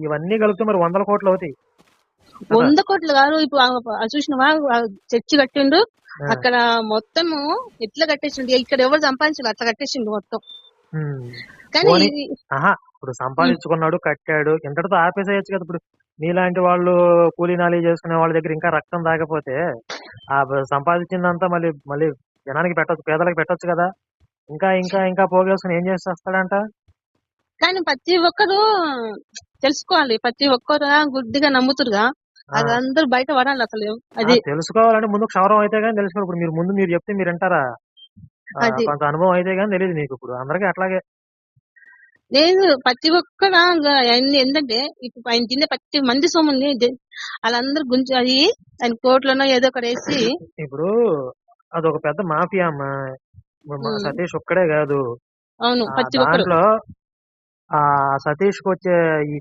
ఇవన్నీ కలిపితే మరి 100 కోట్లు అవుతాయి కదా. 100 కోట్లు కాదు. ఇప్పుడు చూసినవా, చర్చి కట్టిండు ఆ, అక్కడ మొత్తము ఎట్లా కట్టేసిండు. ఇక్కడ ఎవరు సంపాదించారు అట్లా కట్టేసిండు మొత్తం. ఉమ్. కానీ పోనీ ఇది ఇప్పుడు సంపాదించుకున్నాడు, కట్టాడు, ఇంతటితో ఆపేసేయచ్చు కదా. ఇప్పుడు నీలాంటి వాళ్ళు కూలీ నాలీ చేసుకునే వాళ్ళ దగ్గర ఇంకా రక్తం దాకపోతే సంపాదించిందంతా మళ్ళీ మళ్ళీ జనానికి పెట్టొచ్చు, పేదలకు పెట్టొచ్చు కదా. ఇంకా ఇంకా ఇంకా పోగేసుకుని ఏం చేసేస్తాడంట. కానీ ప్రతి ఒక్కరు తెలుసుకోవాలి. ప్రతి ఒక్కరు గుడ్డిగా నమ్ముతురుగా. ఆ, అది అందరూ బయట పడాలి అసలు. ఆ, అది తెలుసుకోవాలంటే ముందు క్షవరం అయితే కానీ తెలుసుకోవాలి. ఇప్పుడు మీరు చెప్తే మీరు వింటారా? అది కొంత అనుభవం అయితే కానీ తెలియదు మీకు. ఇప్పుడు అందరికీ అట్లాగే. లేదు. ప్రతి ఒక్కరు ఏంటంటే ఇప్పుడు ఆయన తినే ప్రతి మంది సొమ్ముని వాళ్ళందరూ గుంజు అది ఆయన కోట్లనో ఏదో ఒకటి వేసి. ఇప్పుడు అదొక పెద్ద మాఫియా అమ్మా. ఇప్పుడు సతీష్ ఒక్కడే కాదు. అవును, ప్రతి ఒక్కరు. దాంట్లో ఆ సతీష్ కి వచ్చే ఈ